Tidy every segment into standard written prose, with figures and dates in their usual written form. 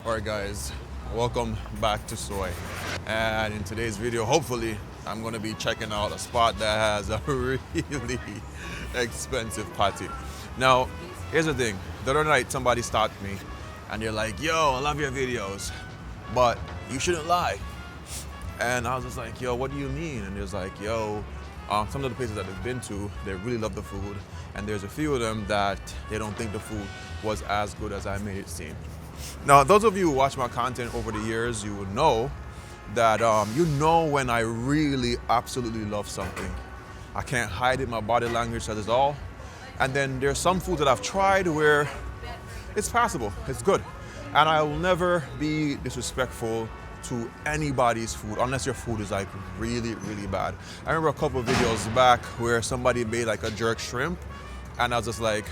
Alright guys, welcome back to Soai. And in today's video, hopefully, I'm gonna be checking out a spot that has a really expensive patty. Now, here's the thing. The other night, somebody stopped me and they're like, yo, I love your videos, but you shouldn't lie. And I was just like, yo, what do you mean? And there's like, yo, some of the places that they've been to, they really love the food. And there's a few of them that they don't think the food was as good as I made it seem. Now, those of you who watch my content over the years, you will know that you know when I really absolutely love something. I can't hide it, my body language says it all. And then there's some food that I've tried where it's passable, it's good. And I will never be disrespectful to anybody's food unless your food is like really, really bad. I remember a couple of videos back where somebody made like a jerk shrimp and I was just like,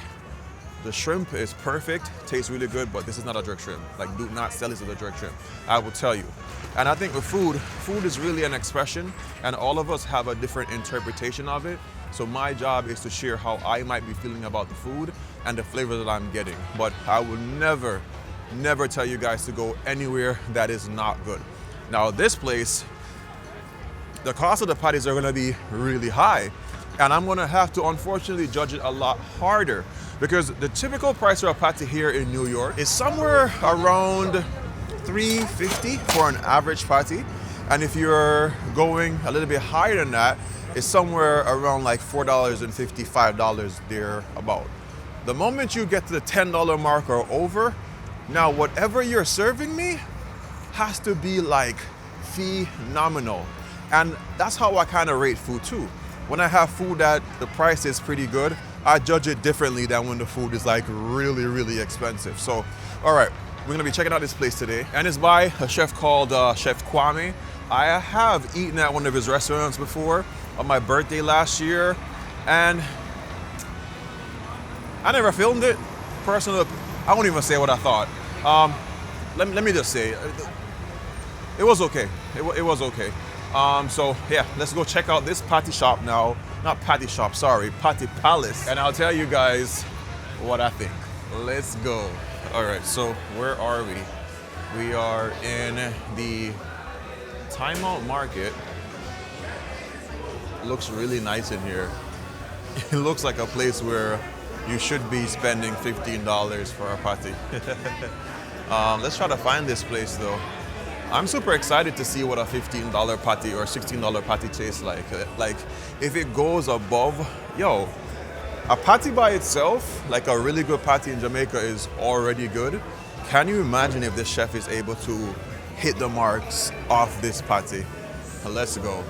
the shrimp is perfect, tastes really good, but this is not a jerk shrimp. Like, do not sell this as a jerk shrimp. I will tell you. And I think with food is really an expression, and all of us have a different interpretation of it. So my job is to share how I might be feeling about the food and the flavor that I'm getting. But I will never tell you guys to go anywhere that is not good. Now, this place, the cost of the patties are gonna be really high, and I'm gonna have to unfortunately judge it a lot harder because the typical price for a patty here in New York is somewhere around $3.50 for an average patty. And if you're going a little bit higher than that, it's somewhere around like $4.50, $5 there about. The moment you get to the $10 mark or over, now whatever you're serving me has to be like phenomenal. And that's how I kind of rate food too. When I have food that the price is pretty good, I judge it differently than when the food is like really, really expensive. So, all right, we're gonna be checking out this place today. And it's by a chef called Chef Kwame. I have eaten at one of his restaurants before on my birthday last year. And I never filmed it. Personally, I won't even say what I thought. Let me just say, it was okay. It was okay. So yeah, let's go check out this patty shop now. Not patty shop, sorry, Patty Palace. And I'll tell you guys what I think. Let's go. All right, so where are we? We are in the Timeout Market. Looks really nice in here. It looks like a place where you should be spending $15 for a patty. Let's try to find this place though. I'm super excited to see what a $15 patty or $16 patty tastes like. Like, if it goes above, yo, a patty by itself, like a really good patty in Jamaica is already good. Can you imagine if this chef is able to hit the marks off this patty? Let's go.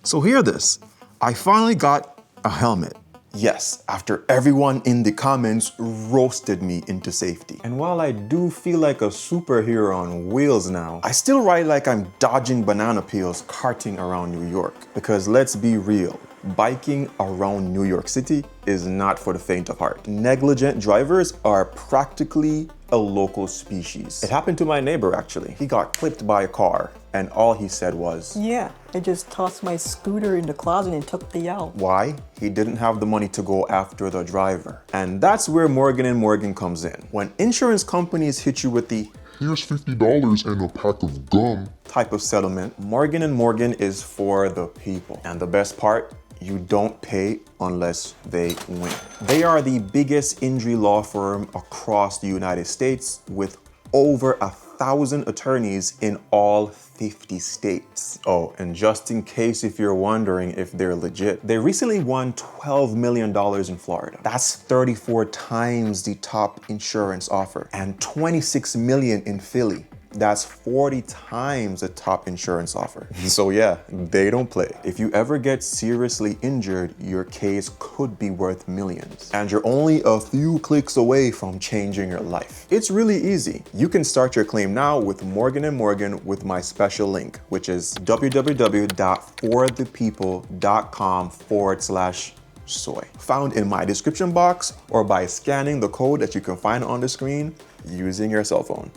So hear this, I finally got a helmet. Yes, after everyone in the comments roasted me into safety. And while I do feel like a superhero on wheels now, I still ride like I'm dodging banana peels carting around New York. Because let's be real, biking around New York City is not for the faint of heart. Negligent drivers are practically a local species. It happened to my neighbor actually. He got clipped by a car and all he said was, yeah, I just tossed my scooter in the closet and took the out. Why? He didn't have the money to go after the driver. And that's where Morgan & Morgan comes in. When insurance companies hit you with the here's $50 and a pack of gum type of settlement, Morgan & Morgan is for the people. And the best part, you don't pay unless they win. They are the biggest injury law firm across the United States with over 1,000 attorneys in all 50 states. Oh, and just in case if you're wondering if they're legit, they recently won $12 million in Florida. That's 34 times the top insurance offer, and 26 million in Philly. That's 40 times the top insurance offer. So yeah, they don't play. If you ever get seriously injured, your case could be worth millions. And you're only a few clicks away from changing your life. It's really easy. You can start your claim now with Morgan & Morgan with my special link, which is www.forthepeople.com/soy. Found in my description box or by scanning the code that you can find on the screen using your cell phone.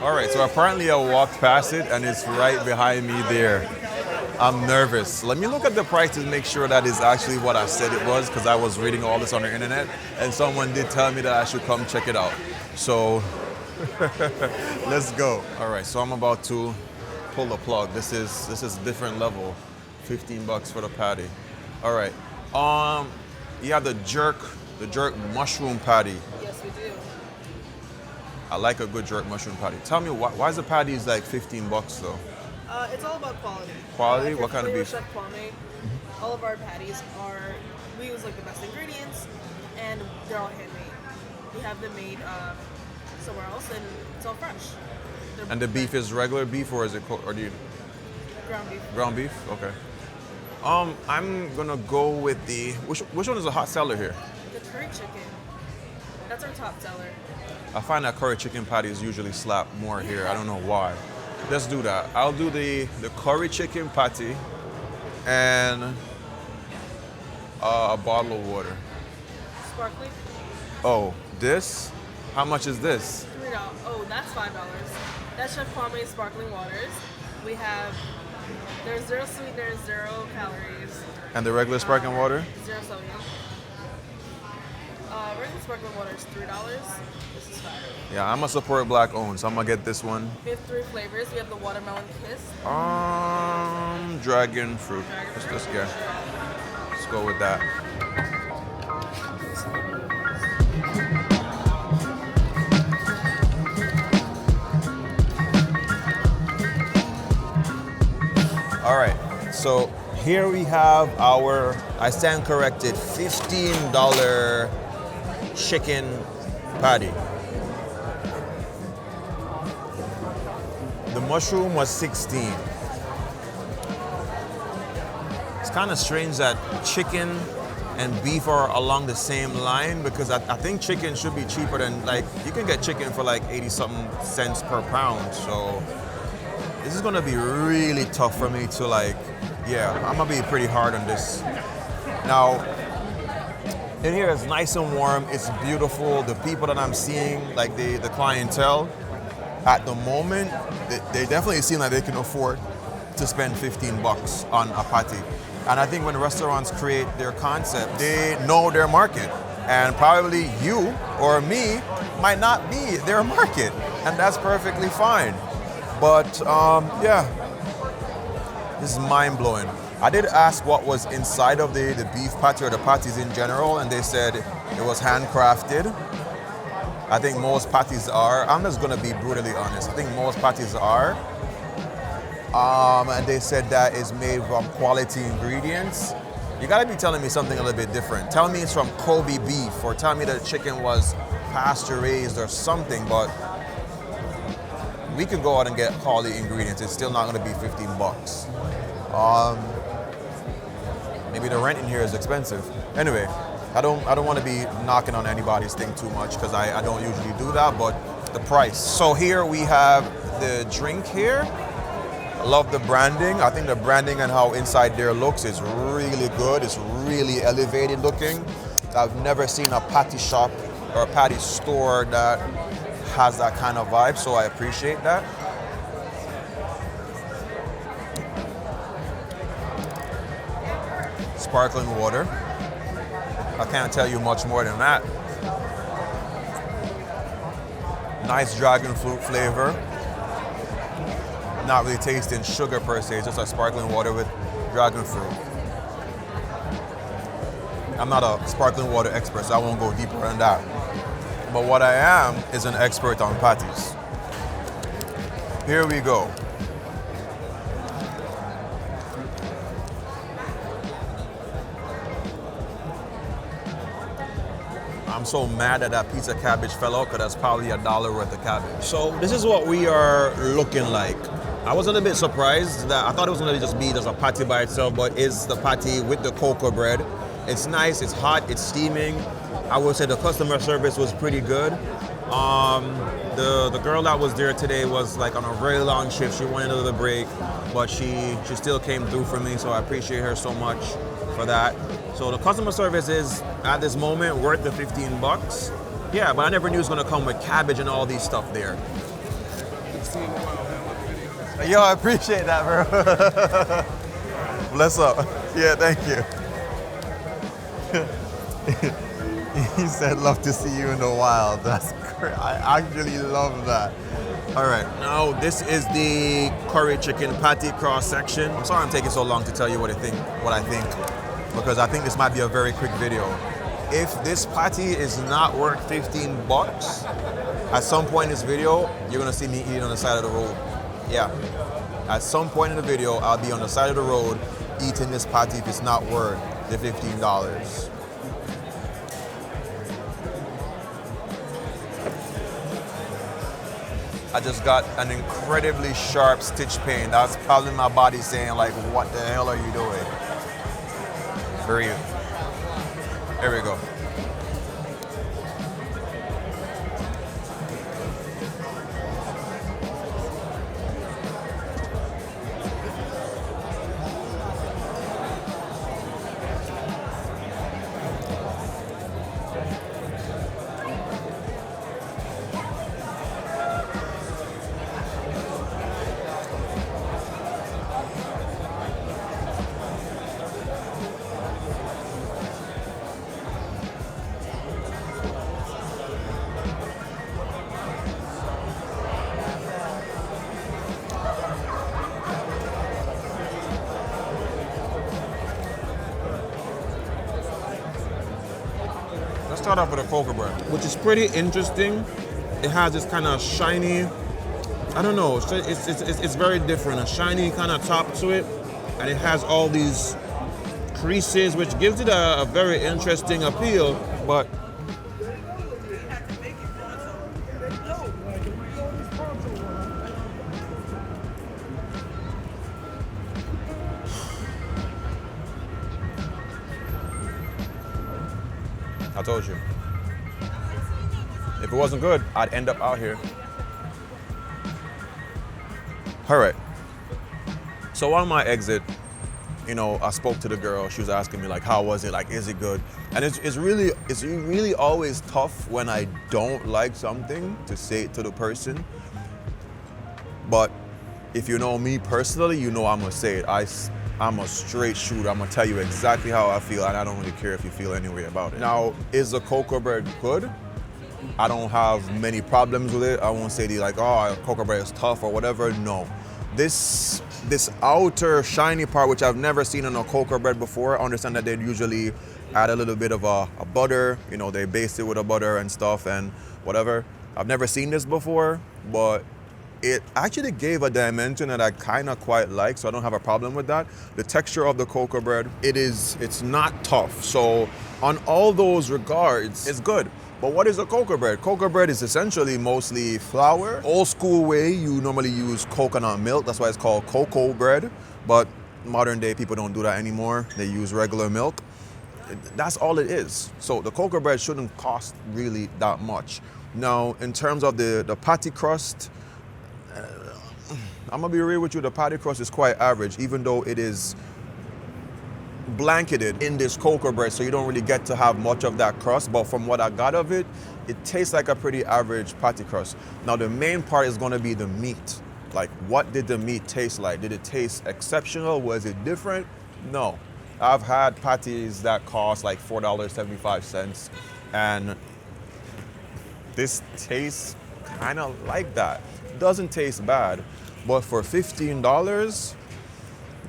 All right, so apparently I walked past it and it's right behind me there. I'm nervous. Let me look at the price to make sure that is actually what I said it was, because I was reading all this on the internet and someone did tell me that I should come check it out. So let's go. All right, so I'm about to pull the plug. This is different level. 15 bucks for the patty. All right. You have the jerk mushroom patty. Yes, we do. I like a good jerk mushroom patty. Tell me why is the patty is like 15 bucks though? It's all about quality. Quality? What kind of beef? Chef Kwame, all of our patties we use like the best ingredients, and they're all handmade. We have them made somewhere else, and it's all fresh. And the beef is regular beef, or is it or do you ground beef. Ground beef? Okay. I'm gonna go with which one is a hot seller here? The curry chicken. That's our top seller. I find that curry chicken patties usually slap more here. I don't know why. Let's do that. I'll do the curry chicken patty and a bottle of water. Sparkling? Oh, this? How much is this? $3. Oh, that's $5. That's Chef Kwame sparkling waters. We have, there's 0 sweeteners, 0 calories. And the regular sparkling water? 0 sodium. Regular sparkling water is $3. This is $5. Yeah, I'm gonna support black owned, so I'm gonna get this one. We have 3 flavors. We have the watermelon kiss. Dragon fruit. What's this guy? Let's go with that. All right, so here we have our, I stand corrected, $15 chicken patty. The mushroom was 16. It's kind of strange that chicken and beef are along the same line, because I think chicken should be cheaper than, like, you can get chicken for like 80 something cents per pound. So this is gonna be really tough for me to I'm gonna be pretty hard on this. Now, in here it's nice and warm, it's beautiful. The people that I'm seeing, like the clientele, at the moment, they definitely seem like they can afford to spend 15 bucks on a patty. And I think when restaurants create their concept, they know their market. And probably you or me might not be their market. And that's perfectly fine. But this is mind-blowing. I did ask what was inside of the beef patty or the patties in general, and they said it was handcrafted. I think most patties are. I'm just gonna be brutally honest. I think most patties are. And they said that is made from quality ingredients. You gotta be telling me something a little bit different. Tell me it's from Kobe beef, or tell me the chicken was pasture raised or something, but we can go out and get quality ingredients. It's still not gonna be 15 bucks. Maybe the rent in here is expensive. Anyway, I don't want to be knocking on anybody's thing too much, because I don't usually do that, but the price. So here we have the drink here. I love the branding. I think the branding and how inside there looks is really good. It's really elevated looking. I've never seen a patty shop or a patty store that has that kind of vibe, so I appreciate that. Sparkling water. I can't tell you much more than that. Nice dragon fruit flavor. Not really tasting sugar per se, it's just a sparkling water with dragon fruit. I'm not a sparkling water expert, so I won't go deeper than that. But what I am is an expert on patties. Here we go. I'm so mad that that piece of cabbage fell out, because that's probably $1 worth of cabbage. So this is what we are looking like. I was a little bit surprised that I thought it was going to just be a patty by itself, but it's the patty with the cocoa bread. It's nice, it's hot, it's steaming. I would say the customer service was pretty good. The girl that was there today was like on a very long shift. She wanted a little break, but she still came through for me, so I appreciate her so much for that. So the customer service is, at this moment, worth the 15 bucks. Yeah, but I never knew it was gonna come with cabbage and all these stuff there. Yo, I appreciate that, bro. Bless up. Yeah, thank you. He said, love to see you in the wild. That's great. I actually love that. All right, now this is the curry chicken patty cross section. I'm sorry I'm taking so long to tell you what I think, because I think this might be a very quick video. If this patty is not worth 15 bucks, at some point in this video, you're gonna see me eating on the side of the road. Yeah, at some point in the video, I'll be on the side of the road eating this patty if it's not worth the $15. I just got an incredibly sharp stitch pain. That's probably my body saying like, what the hell are you doing? Breathe. Here we go. Let's start off with a coco-bread, which is pretty interesting. It has this kind of shiny, I don't know, it's very different. A shiny kind of top to it, and it has all these creases, which gives it a very interesting appeal, but I told you. If it wasn't good, I'd end up out here. All right. So on my exit, you know, I spoke to the girl. She was asking me like, how was it? Like, is it good? And it's really always tough when I don't like something to say it to the person. But if you know me personally, you know I'm gonna say it. I'm a straight shooter. I'm gonna tell you exactly how I feel, and I don't really care if you feel any way about it. Now, is the cocoa bread good? I don't have many problems with it. I won't say like, oh, cocoa bread is tough or whatever. No. This outer shiny part, which I've never seen on a cocoa bread before, I understand that they usually add a little bit of a butter. You know, they baste it with a butter and stuff and whatever. I've never seen this before, but it actually gave a dimension that I kind of quite like, so I don't have a problem with that. The texture of the cocoa bread, it's not tough. So on all those regards, it's good. But what is a cocoa bread? Cocoa bread is essentially mostly flour. Old school way, you normally use coconut milk. That's why it's called cocoa bread. But modern day people don't do that anymore. They use regular milk. That's all it is. So the cocoa bread shouldn't cost really that much. Now, in terms of the patty crust, I'm gonna be real with you, the patty crust is quite average, even though it is blanketed in this cocoa bread, so you don't really get to have much of that crust. But from what I got of it, it tastes like a pretty average patty crust. Now the main part is gonna be the meat. Like, what did the meat taste like? Did it taste exceptional? Was it different? No. I've had patties that cost like $4.75, and this tastes kind of like that. Doesn't taste bad, but for $15,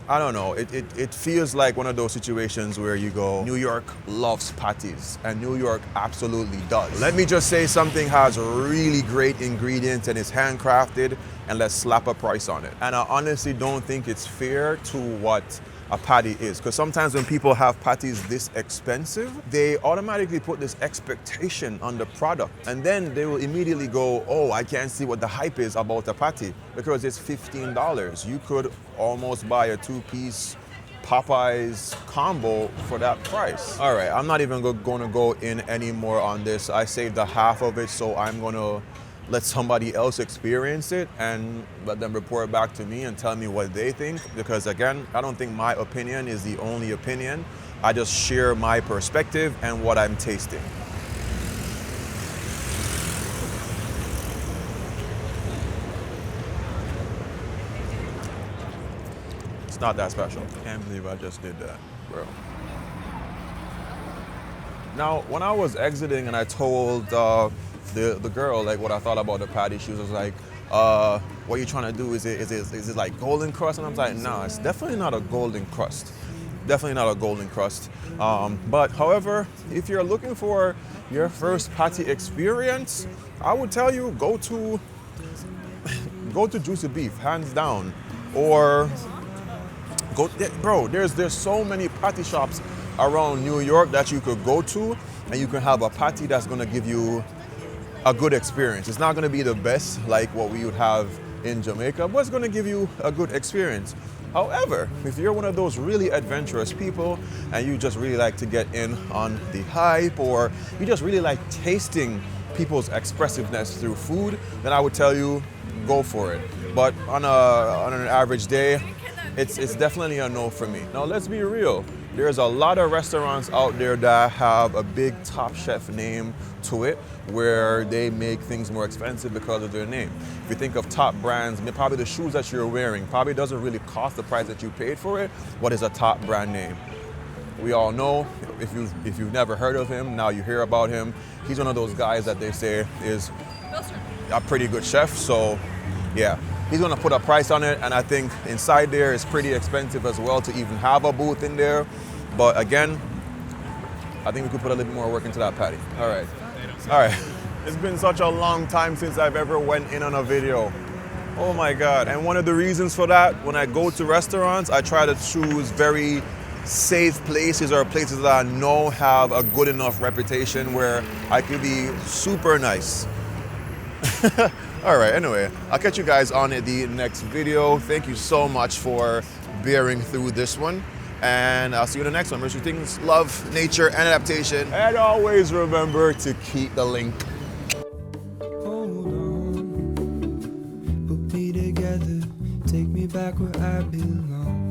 I don't know, it feels like one of those situations where you go, New York loves patties, and New York absolutely does. Let me just say something has really great ingredients and is handcrafted, and let's slap a price on it. And I honestly don't think it's fair to what a patty is, because sometimes when people have patties this expensive, they automatically put this expectation on the product, and then they will immediately go, oh, I can't see what the hype is about a patty because it's $15. You could almost buy a two-piece Popeyes combo for that price. All right, I'm not even gonna go in any more on this. I saved a half of it, so I'm gonna let somebody else experience it and let them report back to me and tell me what they think. Because again, I don't think my opinion is the only opinion. I just share my perspective and what I'm tasting. It's not that special. Can't believe I just did that, bro. Now, when I was exiting and I told the girl like what I thought about the patty, she was like, "What you trying to do? Is it like golden crust?" And I'm like, "Nah, it's definitely not a golden crust. Definitely not a golden crust." But however, if you're looking for your first patty experience, I would tell you go to Juicy Beef, hands down, or go, bro. There's so many patty shops around New York that you could go to, and you can have a patty that's gonna give you a good experience. It's not gonna be the best like what we would have in Jamaica, but it's gonna give you a good experience. However, if you're one of those really adventurous people and you just really like to get in on the hype, or you just really like tasting people's expressiveness through food, then I would tell you go for it. But on an average day, it's definitely a no for me. Now let's be real. There's a lot of restaurants out there that have a big Top Chef name to it, where they make things more expensive because of their name. If you think of top brands, probably the shoes that you're wearing probably doesn't really cost the price that you paid for it. What is a top brand name? We all know, if you've never heard of him, now you hear about him. He's one of those guys that they say is a pretty good chef. So yeah, he's gonna put a price on it, and I think inside there is pretty expensive as well to even have a booth in there. But again, I think we could put a little bit more work into that patty. All right. It's been such a long time since I've ever went in on a video. Oh my God. And one of the reasons for that, when I go to restaurants, I try to choose very safe places, or places that I know have a good enough reputation where I could be super nice. All right, anyway, I'll catch you guys on the next video. Thank you so much for bearing through this one, and I'll see you in the next one. Remember, things, love, nature, and adaptation. And always remember to keep the link. Hold on, put me together, take me back where I belong.